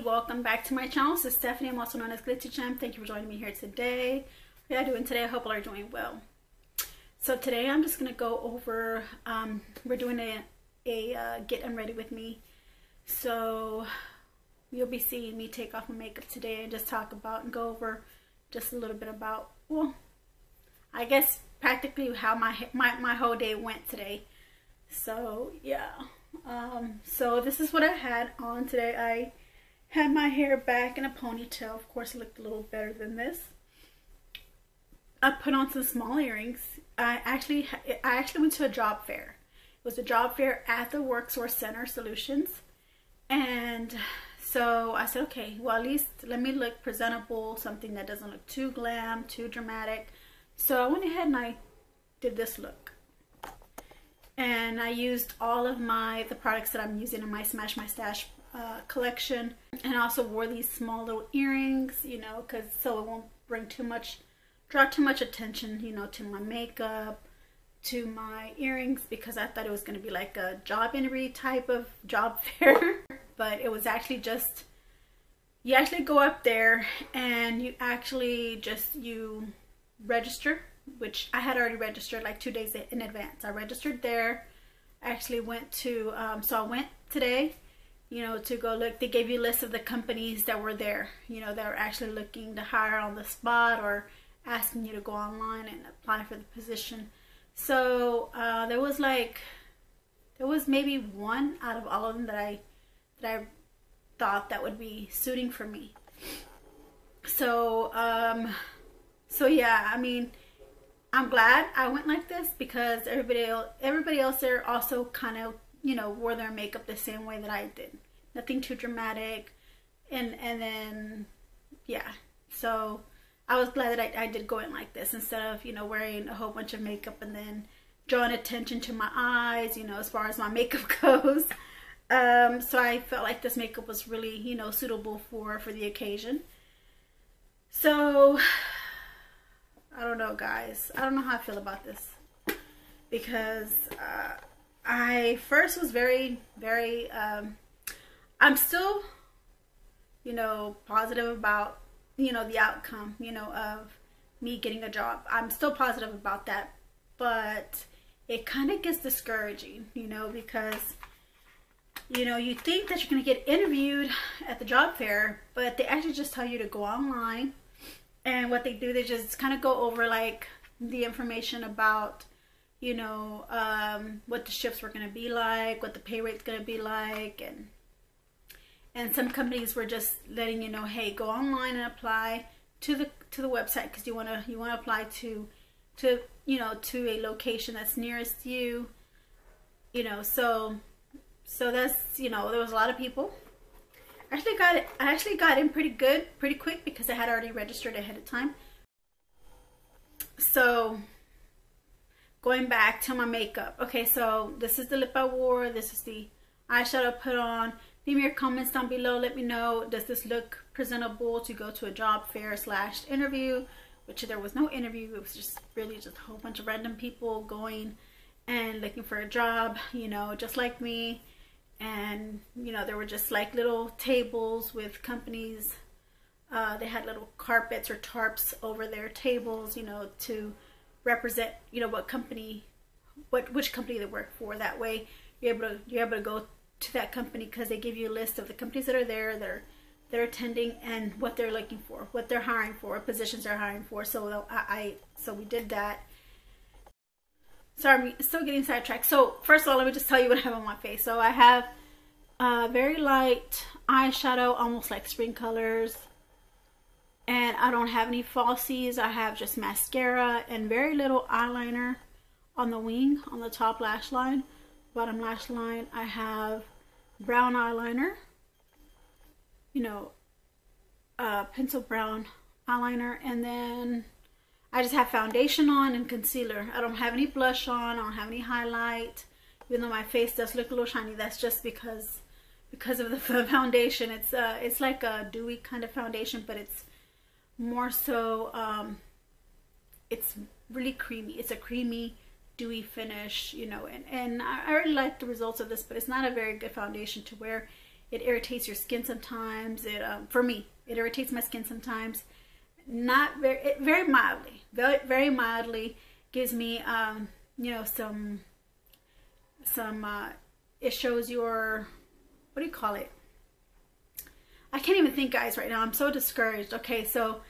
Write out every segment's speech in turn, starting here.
welcome back to my channel. This is Stephanie. I'm also known as GLITZYGEM. Thank you for joining me here today. How are you doing today? I hope all are doing well. So today I'm just gonna go over we're doing a get unready with me. So you'll be seeing me take off my makeup today and just talk about and go over just a little bit about, well, I guess practically how my whole day went today. So yeah, so this is what I had on today. I had my hair back in a ponytail. Of course, it looked a little better than this. I put on some small earrings. I actually went to a job fair. It was a job fair at the WorkSource Center Solutions, and so I said, okay, well, at least let me look presentable, something that doesn't look too glam, too dramatic. So I went ahead and I did this look. And I used all of the products that I'm using in my Smash My Stash collection, and also wore these small little earrings, you know, because so it won't bring draw too much attention, you know, to my makeup, to my earrings, because I thought it was going to be like a job interview type of job fair. But it was actually just, you actually go up there and you actually you register, which I had already registered like 2 days in advance. I registered there. I actually went to, so I went today, you know, to go look. They gave you a list of the companies that were there, you know, that were actually looking to hire on the spot or asking you to go online and apply for the position. So there was maybe one out of all of them that I thought that would be suiting for me. So so yeah, I mean, I'm glad I went like this because everybody else there also kind of, you know, wore their makeup the same way that I did. Nothing too dramatic, and then yeah. So I was glad that I did go in like this instead of, you know, wearing a whole bunch of makeup and then drawing attention to my eyes, you know, as far as my makeup goes. So I felt like this makeup was really, you know, suitable for the occasion. So I don't know, guys. I don't know how I feel about this, because I first was very I'm still, you know, positive about, you know, the outcome, you know, of me getting a job. I'm still positive about that, but it kind of gets discouraging, you know, because, you know, you think that you're going to get interviewed at the job fair, but they actually just tell you to go online. And what they do, they just kind of go over like the information about, you know, what the shifts were going to be like, what the pay rate's going to be like, and some companies were just letting you know, hey, go online and apply to the website because you want to apply to you know, to a location that's nearest you, you know. So that's, you know, there was a lot of people. I actually got in pretty quick because I had already registered ahead of time. So going back to my makeup. Okay, so this is the lip I wore. This is the eyeshadow I put on. Leave me your comments down below. Let me know, does this look presentable to go to a job fair / interview? Which there was no interview. It was just really just a whole bunch of random people going and looking for a job, you know, just like me. And, you know, there were just like little tables with companies. They had little carpets or tarps over their tables, you know, to represent, you know, which company they work for. That way you're able to go to that company because they give you a list of the companies that are there, that are attending, and what they're looking for, what they're hiring for, what positions they're hiring for. So so we did that. Sorry, I'm still getting sidetracked. So first of all, let me just tell you what I have on my face. So I have very light eyeshadow, almost like spring colors, and I don't have any falsies. I have just mascara and very little eyeliner on the wing, on the top lash line, bottom lash line. I have brown eyeliner, you know, pencil brown eyeliner, and then I just have foundation on and concealer. I don't have any blush on. I don't have any highlight, even though my face does look a little shiny. That's just because of the foundation. It's like a dewy kind of foundation, but it's more so it's really creamy. It's a creamy, dewy finish, you know, and I really like the results of this, but it's not a very good foundation to wear It irritates your skin sometimes. For me, it irritates my skin sometimes. Not very mildly. Very mildly. Gives me you know, some it shows your, what do you call it? I can't even think, guys, right now. I'm so discouraged. Okay, so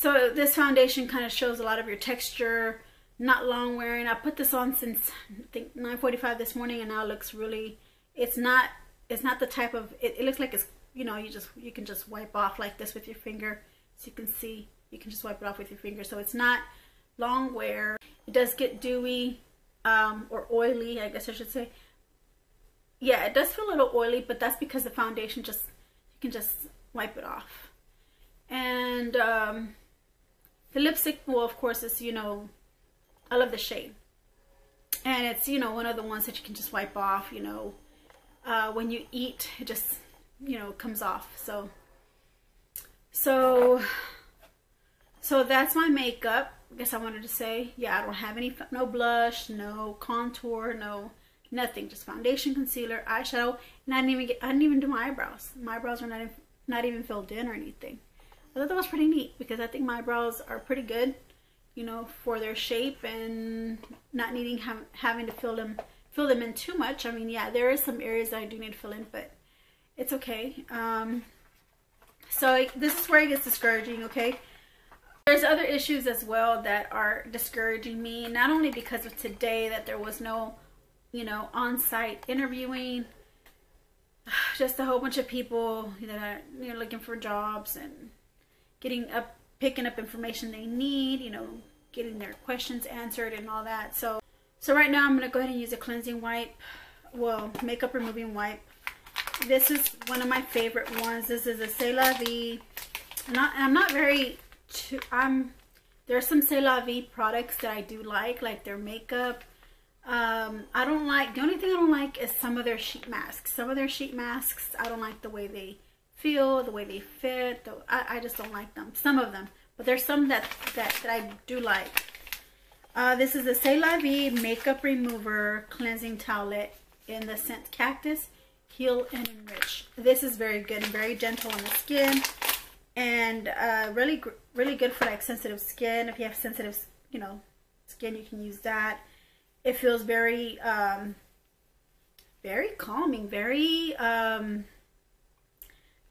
this foundation kind of shows a lot of your texture, not long wearing. I put this on since I think 9:45 this morning, and now it looks really, it's not the type of, it looks like it's, you know, you can just wipe off like this with your finger. So you can see, you can just wipe it off with your finger. So it's not long wear. It does get dewy or oily, I guess I should say. Yeah, it does feel a little oily, but that's because the foundation just, you can just wipe it off. And the lipstick, well, of course, is, you know, I love the shade. And it's, you know, one of the ones that you can just wipe off, you know. When you eat, it just, you know, comes off. So that's my makeup. I guess I wanted to say, yeah, I don't have any, no blush, no contour, no nothing, just foundation, concealer, eyeshadow, and I didn't even do my eyebrows. My eyebrows are not even filled in or anything. I thought that was pretty neat because I think my eyebrows are pretty good, you know, for their shape and not needing having to fill them in too much. I mean, yeah, there is some areas that I do need to fill in, but it's okay. So this is where it gets discouraging, okay? There's other issues as well that are discouraging me, not only because of today that there was no, you know, on-site interviewing, just a whole bunch of people that are, you know, looking for jobs and picking up information they need, you know, getting their questions answered and all that. So right now I'm going to go ahead and use a cleansing wipe, well, makeup removing wipe. This is one of my favorite ones. This is a C'est La Vie. I'm not very, there are some C'est La Vie products that I do like their makeup. I don't like, the only thing I don't like is some of their sheet masks. Some of their sheet masks, I don't like the way they feel, the way they fit. I just don't like them. Some of them. But there's some that I do like. This is the C'est La Vie Makeup Remover Cleansing Towelette in the scent Cactus, Heal and Enrich. This is very good and very gentle on the skin. And really good for like sensitive skin. If you have sensitive, you know, skin, you can use that. It feels very calming, very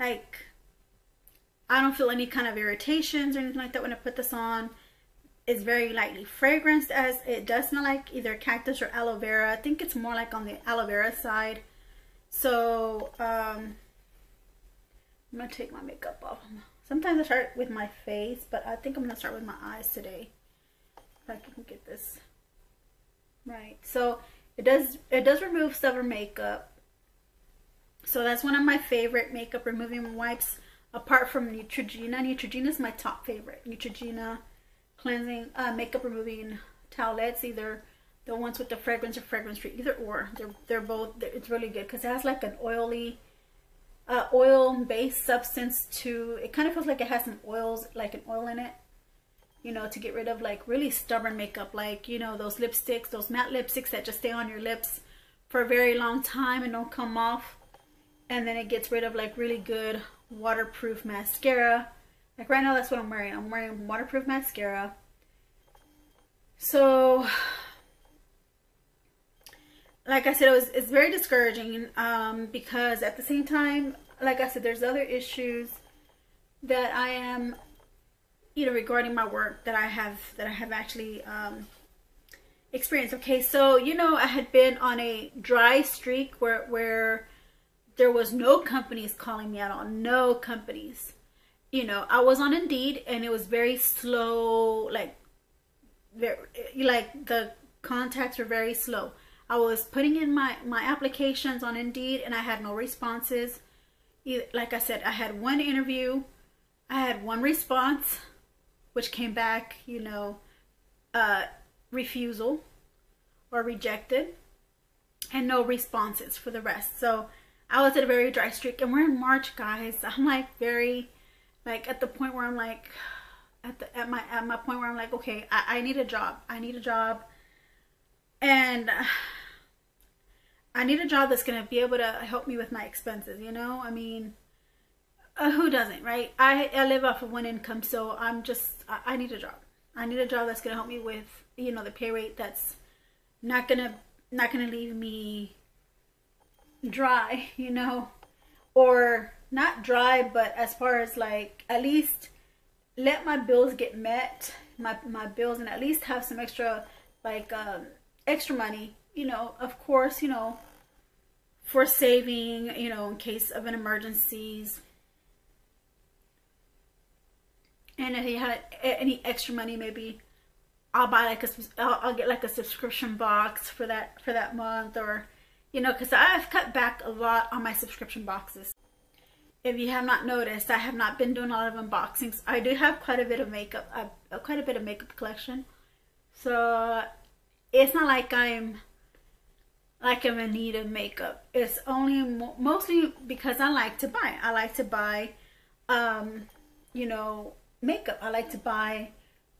like, I don't feel any kind of irritations or anything like that when I put this on. It's very lightly fragranced, as it does smell like either cactus or aloe vera. I think it's more like on the aloe vera side. So I'm gonna take my makeup off. Sometimes I start with my face, but I think I'm gonna start with my eyes today, if I can get this right. So it does remove stubborn makeup. So that's one of my favorite makeup removing wipes, apart from Neutrogena. Neutrogena is my top favorite. Neutrogena cleansing makeup removing towelettes, either the ones with the fragrance or fragrance free, either or. They're both. It's really good because it has like an oily, oil-based substance to. It kind of feels like it has some oils, like an oil in it. You know, to get rid of like really stubborn makeup, like, you know, those lipsticks, those matte lipsticks that just stay on your lips for a very long time and don't come off. And then it gets rid of like really good waterproof mascara. Like right now, that's what I'm wearing. I'm wearing waterproof mascara. So, like I said, it's very discouraging because at the same time, like I said, there's other issues that I am, you know, regarding my work that I have actually experienced. Okay, so, you know, I had been on a dry streak where there was no companies calling me at all. No companies. You know, I was on Indeed and it was very slow, like the contacts were very slow. I was putting in my applications on Indeed and I had no responses. Like I said, I had one interview, I had one response, which came back, you know, refusal or rejected, and no responses for the rest. So I was at a very dry streak, and we're in March, guys. I'm like very, like at the point where I'm like, at my point where I'm like, okay, I need a job. I need a job. And I need a job that's going to be able to help me with my expenses, you know? I mean, who doesn't, right? I live off of one income, so I need a job. I need a job that's going to help me with, you know, the pay rate that's not going to leave me dry, you know? Or not dry, but as far as like, at least let my bills get met, my bills, and at least have some extra, like, extra money, you know, of course, you know, for saving, you know, in case of an emergencies. And if you had any extra money, maybe I'll buy like I'll get like a subscription box for that month, or, you know, because I've cut back a lot on my subscription boxes. If you have not noticed, I have not been doing a lot of unboxings. I do have quite a bit of makeup, quite a bit of makeup collection. So it's not like I'm in need of makeup. It's only mostly because I like to buy. I like to buy, you know, makeup. I like to buy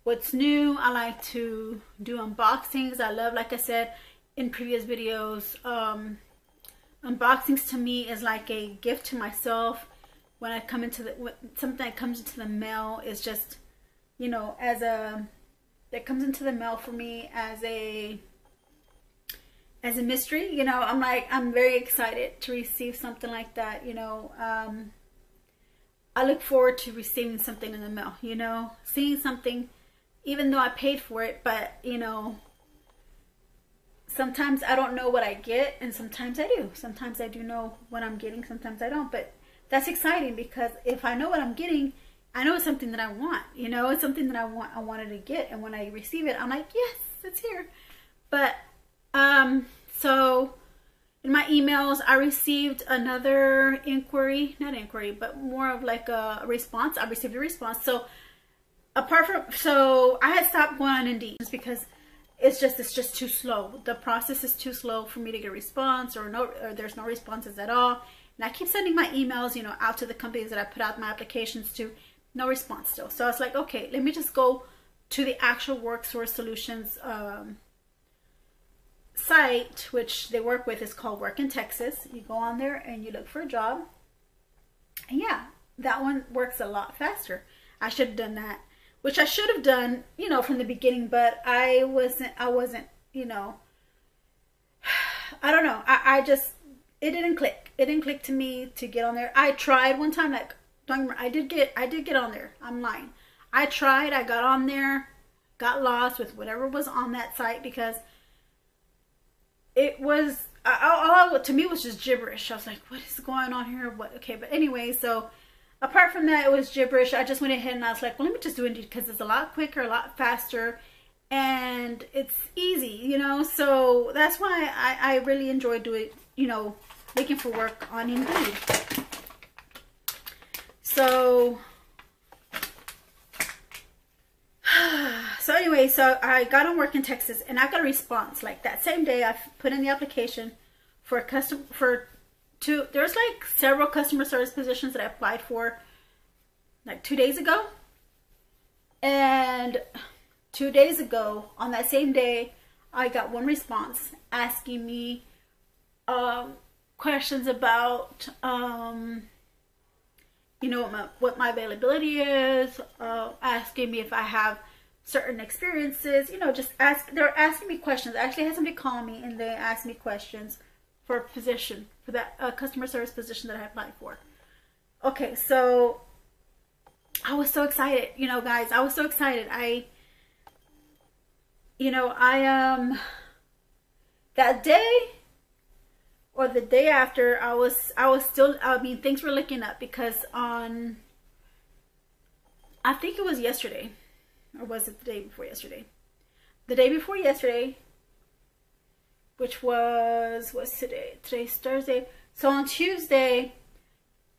what's new. I like to do unboxings. I love, like I said in previous videos, unboxings to me is like a gift to myself. When I come into something that comes into the mail is just, you know, that comes into the mail for me as a mystery, you know. I'm very excited to receive something like that, you know. I look forward to receiving something in the mail, you know, seeing something, even though I paid for it, but, you know, sometimes I don't know what I get, and sometimes I do. Sometimes I do know what I'm getting, sometimes I don't, but that's exciting because if I know what I'm getting, I know it's something that I want, you know, it's something that I wanted to get, and when I receive it, I'm like, yes, it's here. But, so in my emails, I received another inquiry, not inquiry, but more of like a response. I received a response. So so I had stopped going on Indeed just because it's just too slow. The process is too slow for me to get a response, or there's no responses at all. And I keep sending my emails, you know, out to the companies that I put out my applications to. No response still. So I was like, okay, let me just go to the actual WorkSource Solutions site, which they work with. Is called Work in Texas. You go on there and you look for a job, and yeah, that one works a lot faster. I should have done that, which I should have done, you know, from the beginning, but I wasn't, you know, I don't know, I just, it didn't click to me to get on there. I tried one time, like, don't remember, I did get on there. I'm lying. I tried, I got on there, got lost with whatever was on that site, because it was, to me, it was just gibberish. I was like, what is going on here? What? Okay, but anyway, so apart from that, it was gibberish. I just went ahead and I was like, well, let me just do Indeed, because it's a lot quicker, a lot faster, and it's easy, you know. So that's why I really enjoy doing, you know, looking for work on Indeed. So anyway, so I got on Work in Texas, and I got a response like that same day. I put in the application for there's like several customer service positions that I applied for like 2 days ago. And 2 days ago, on that same day, I got one response asking me questions about you know, what my availability is, asking me if I have certain experiences, you know, they're asking me questions. I actually had somebody call me and they asked me questions for a position, for that customer service position that I applied for. Okay, so I was so excited, you know, guys. I was so excited. That day or the day after, I was still, I mean, things were looking up, because I think it was yesterday, or was it the day before yesterday? The day before yesterday, which was, what's today? Today's Thursday. So on Tuesday,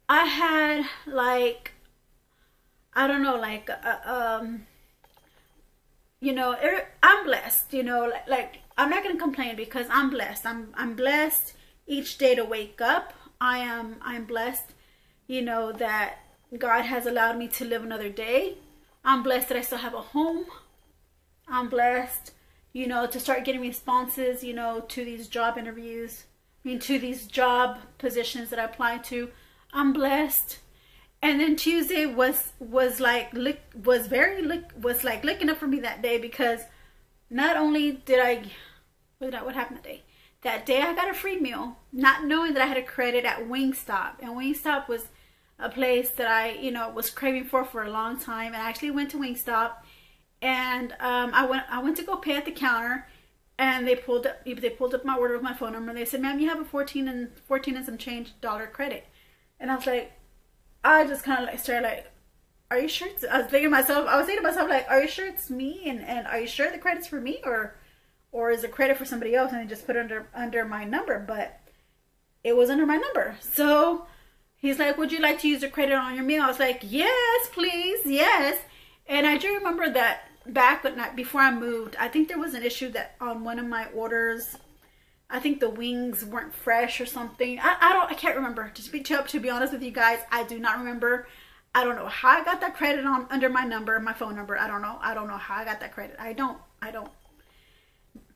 I had like, I don't know, like, you know, I'm blessed, you know, like I'm not going to complain, because I'm blessed. I'm blessed each day to wake up. I'm blessed, you know, that God has allowed me to live another day. I'm blessed that I still have a home. I'm blessed, you know, to start getting responses, you know, to these job interviews into these job positions that I applied to. I'm blessed. And then Tuesday was like looking up for me that day, because not only did what happened that day? That day I got a free meal, not knowing that I had a credit at Wingstop. And Wingstop was a place that I, you know, was craving for a long time. And I actually went to Wingstop, and I went to go pay at the counter, and they pulled up my order with my phone number. And they said, "Ma'am, you have a 14 and some change dollar credit." And I was like, I just kind of like started like, "Are you sure?" I was thinking to myself like, "Are you sure it's me? And are you sure the credit's for me, or is it credit for somebody else?" And they just put it under my number, but it was under my number. So he's like, "Would you like to use the credit on your meal?" I was like, "Yes, please, yes." And I do remember that before I moved, I think there was an issue that on one of my orders, I think the wings weren't fresh or something. I can't remember. To be honest with you guys, I do not remember. I don't know how I got that credit under my number, my phone number. I don't know how I got that credit. I don't.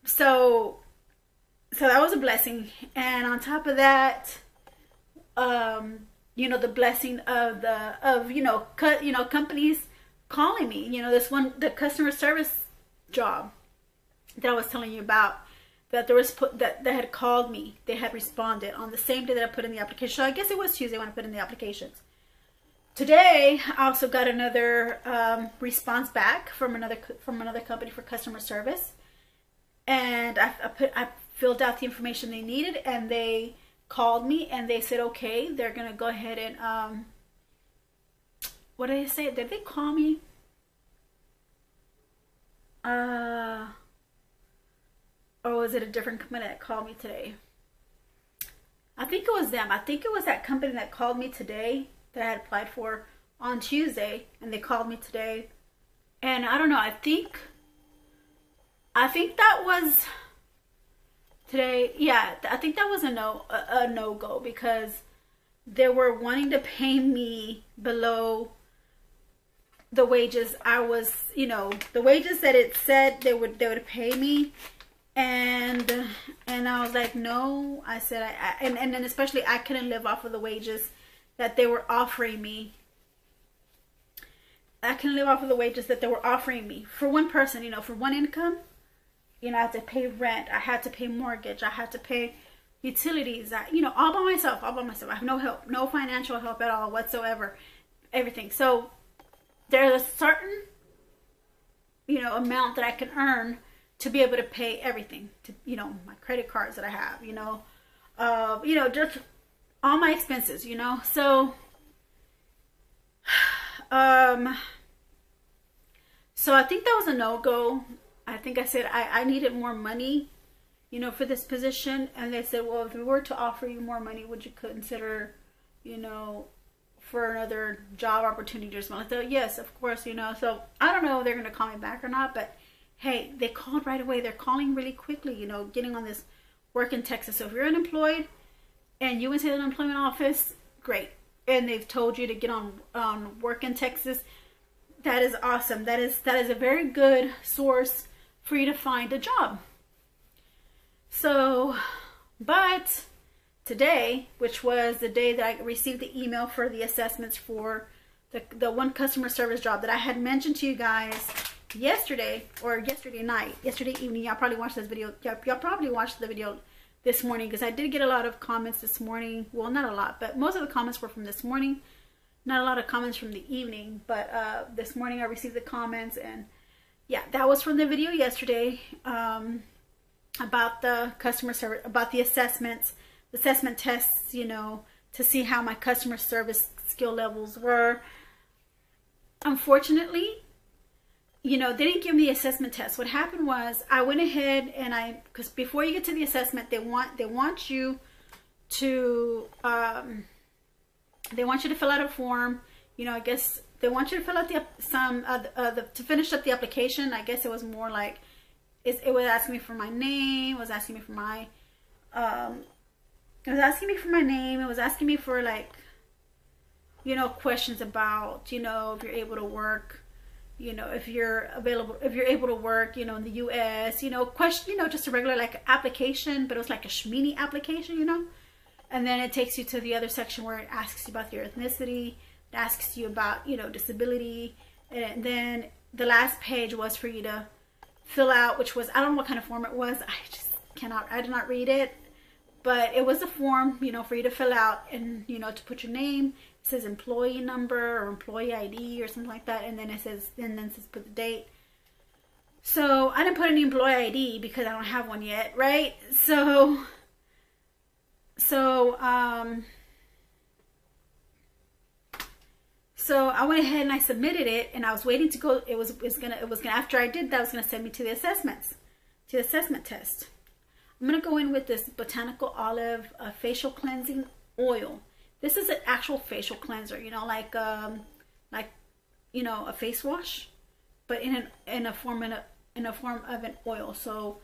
So that was a blessing. And on top of that, you know, the blessing of companies calling me. You know, the customer service job that I was telling you about, that they had called me. They had responded on the same day that I put in the application. So I guess it was Tuesday when I put in the applications. Today, I also got another response back from another company for customer service, and I filled out the information they needed, and they called me and they said, okay, they're gonna go ahead and what did they say? Did they call me? Or was it a different company that called me today? I think it was them. I think it was that company that called me today that I had applied for on Tuesday, and they called me today. And I don't know, I think that was today. Yeah, I think that was a no-go, because they were wanting to pay me below the wages I was, you know, the wages that it said they would pay me. And I was like, no. I said, and then especially I couldn't live off of the wages that they were offering me. I couldn't live off of the wages that they were offering me for one person, you know, for one income. You know, I had to pay rent, I had to pay mortgage, I had to pay utilities, you know, all by myself. I have no help, no financial help at all whatsoever, everything. So there's a certain, you know, amount that I can earn to be able to pay everything, to, you know, my credit cards that I have, you know, just all my expenses, you know. So, so I think that was a no-go. I think I said I needed more money, you know, for this position. And they said, well, if we were to offer you more money, would you consider, you know, for another job opportunity or something? I thought, yes, of course, you know. So I don't know if they're going to call me back or not, but hey, they called right away. They're calling really quickly, you know, getting on this work in Texas. So if you're unemployed and you went to the unemployment office, great. And they've told you to get on work in Texas, that is awesome. That is a very good source for you to find a job. So, but today, which was the day that I received the email for the assessments for the one customer service job that I had mentioned to you guys yesterday evening. Y'all probably watched this video. Y'all probably watched the video this morning, because I did get a lot of comments this morning. Well, not a lot, but most of the comments were from this morning. Not a lot of comments from the evening, but this morning I received the comments, and yeah, that was from the video yesterday about the customer service, about the assessment tests, you know, to see how my customer service skill levels were. Unfortunately, you know, they didn't give me the assessment test. What happened was I went ahead and because before you get to the assessment, they want you to fill out a form. You know, I guess they want you to fill out to finish up the application. I guess it was more like it was asking me for my name. It was asking me for my it was asking me for my name. It was asking me for, like, you know, questions about, you know, if you're able to work you know, if you're available, if you're able to work, you know, in the US, you know, question, you know, just a regular like application, but it was like a shmini application, you know. And then it takes you to the other section where it asks you about your ethnicity, it asks you about, you know, disability, and then the last page was for you to fill out, which was, I don't know what kind of form it was. I did not read it, but it was a form, you know, for you to fill out and, you know, to put your name. It says employee number or employee ID or something like that. And then it says, put the date. So I didn't put any employee ID because I don't have one yet. Right. So I went ahead and I submitted it, and I was waiting to go. It was gonna after I did that, it was gonna send me to the assessment test. I'm gonna go in with this botanical olive facial cleansing oil. This is an actual facial cleanser, you know, like you know, a face wash, but in a form of an oil. So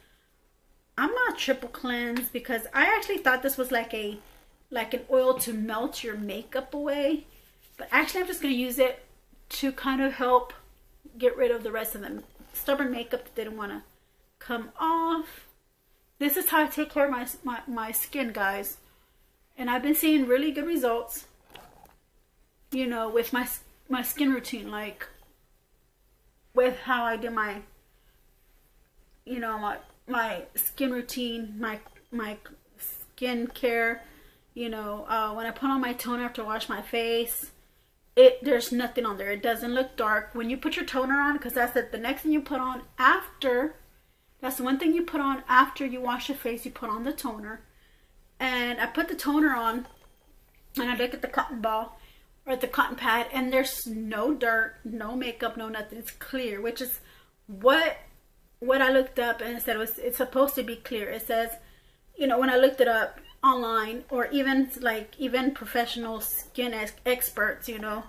I'm not triple cleanse because I actually thought this was like an oil to melt your makeup away. But actually, I'm just going to use it to kind of help get rid of the rest of the stubborn makeup that didn't want to come off. This is how I take care of my skin, guys. And I've been seeing really good results, you know, with my skin routine. Like, with how I do my, you know, my skin routine, my skin care. You know, when I put on my toner after I wash my face, there's nothing on there. It doesn't look dark. When you put your toner on, because that's the next thing you put on after, that's the one thing you put on after you wash your face, you put on the toner. And I put the toner on, and I look at the cotton ball, or at the cotton pad, and there's no dirt, no makeup, no nothing. It's clear, which is what I looked up, and it said it's supposed to be clear. It says, you know, when I looked it up online, or even professional skin experts, you know,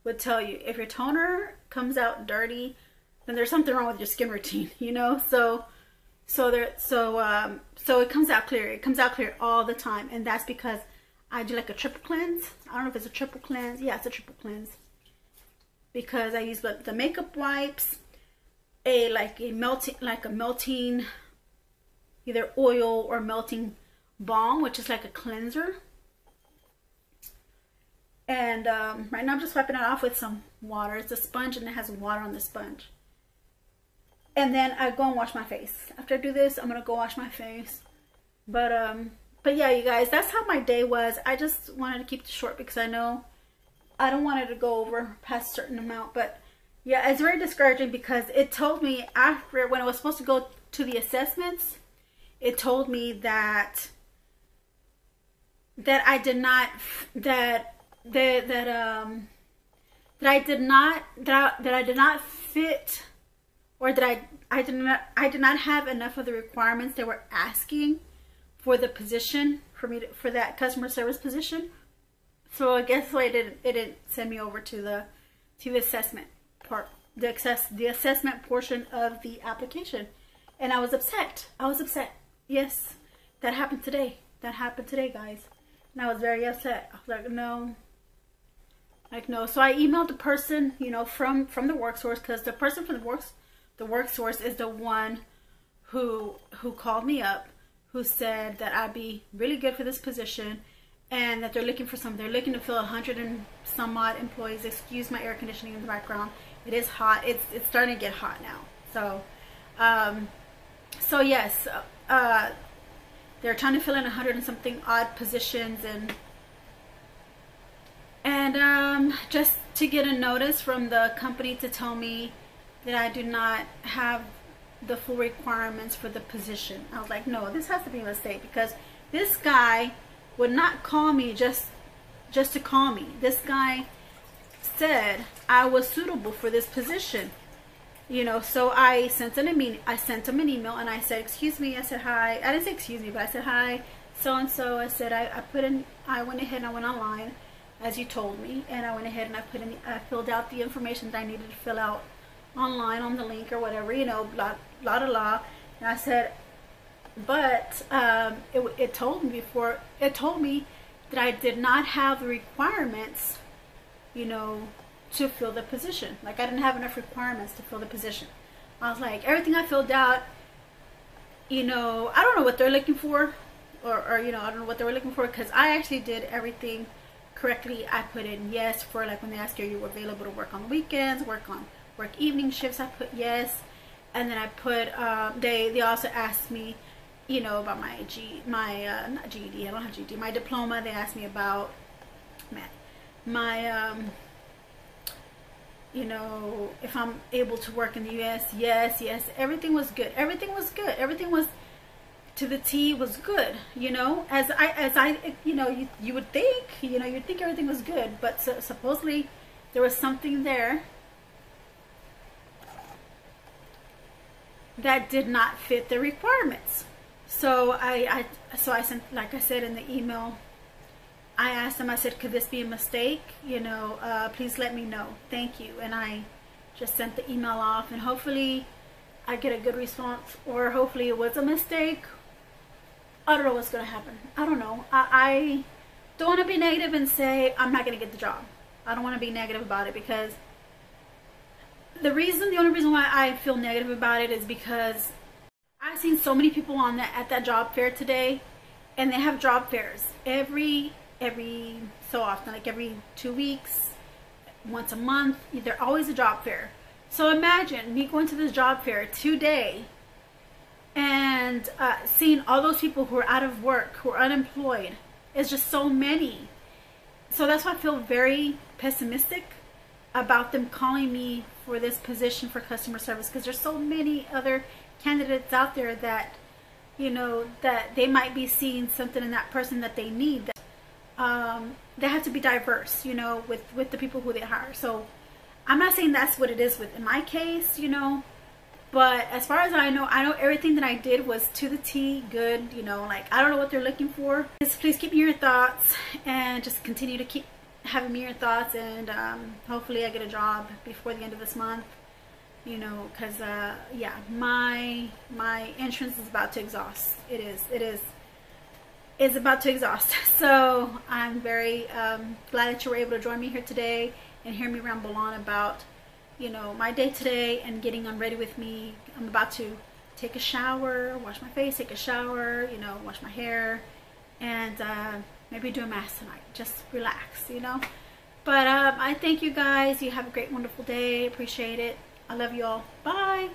would tell you if your toner comes out dirty, then there's something wrong with your skin routine, you know. So it comes out clear. It comes out clear all the time, and that's because I do like a triple cleanse. I don't know if it's a triple cleanse. Yeah, it's a triple cleanse because I use the makeup wipes, a melting either oil or melting balm, which is like a cleanser. And right now I'm just wiping it off with some water. It's a sponge, and it has water on the sponge. And then I go and wash my face. After I do this, I'm gonna go wash my face. But yeah, you guys, that's how my day was. I just wanted to keep it short because I know I don't want it to go over past a certain amount. But yeah, it's very discouraging because it told me after, when I was supposed to go to the assessments, it told me that I did not fit, or that I did not have enough of the requirements they were asking for the position for that customer service position. So I guess it didn't send me over to the assessment part, the assessment portion of the application, and I was upset. Yes, that happened today. That happened today, guys. And I was very upset. I was like, no. So I emailed the person, you know, from the work source, because the person from the work source is the one who called me up, who said that I'd be really good for this position, and that they're looking for they're looking to fill 100 and some odd employees. Excuse my air conditioning in the background. It is hot. It's starting to get hot now. So yes, they're trying to fill in 100 and something odd positions, and just to get a notice from the company to tell me that I do not have the full requirements for the position. I was like, no, this has to be a mistake, because this guy would not call me just to call me. This guy said I was suitable for this position, you know. So I sent him an email, and I said, excuse me. I said, hi. I didn't say excuse me, but I said, hi, so and so. I said, I went ahead and I went online as you told me, and I went ahead and I filled out the information that I needed to fill out online on the link or whatever, you know, blah blah blah blah. And I said, but it told me that I did not have the requirements, you know, to fill the position. Like, I didn't have enough requirements to fill the position. I was like, everything I filled out, you know, I don't know what they're looking for, or you know, I don't know what they were looking for, because I actually did everything correctly. I put in yes for, like, when they ask you were available to work on weekends, work evening shifts, I put yes. And then I put they also asked me, you know, about my not GED, I don't have GED, my diploma. They asked me about my you know, if I'm able to work in the US. Yes, everything was good. Everything was to the T, was good, you know, as I you know, you would think, you know, you'd think everything was good, but supposedly there was something there that did not fit the requirements. So I sent, like I said in the email, I asked them, I said, could this be a mistake? You know, please let me know. Thank you. And I just sent the email off, and hopefully I get a good response, or hopefully it was a mistake. I don't know what's going to happen. I don't know. I don't want to be negative and say I'm not going to get the job. I don't want to be negative about it, because the only reason why I feel negative about it is because I've seen so many people at that job fair today, and they have job fairs every so often, like every 2 weeks, once a month. There's always a job fair. So imagine me going to this job fair today and seeing all those people who are out of work, who are unemployed. It's just so many. So that's why I feel very pessimistic about them calling me for this position for customer service, because there's so many other candidates out there that, you know, that they might be seeing something in that person that they need. They have to be diverse, you know, with the people who they hire. So I'm not saying that's what it is in my case, you know, but as far as I know everything that I did was to the T, good, you know. Like, I don't know what they're looking for. Please keep me your thoughts, and just continue to keep having me your thoughts, and hopefully I get a job before the end of this month, you know, because yeah, my insurance is about to exhaust. It's about to exhaust. So I'm very glad that you were able to join me here today and hear me ramble on about, you know, my day today and getting on ready with me. I'm about to take a shower, wash my face, take a shower, you know, wash my hair, and maybe do a mask tonight. Just relax, you know. But I thank you guys. You have a great, wonderful day. Appreciate it. I love you all. Bye.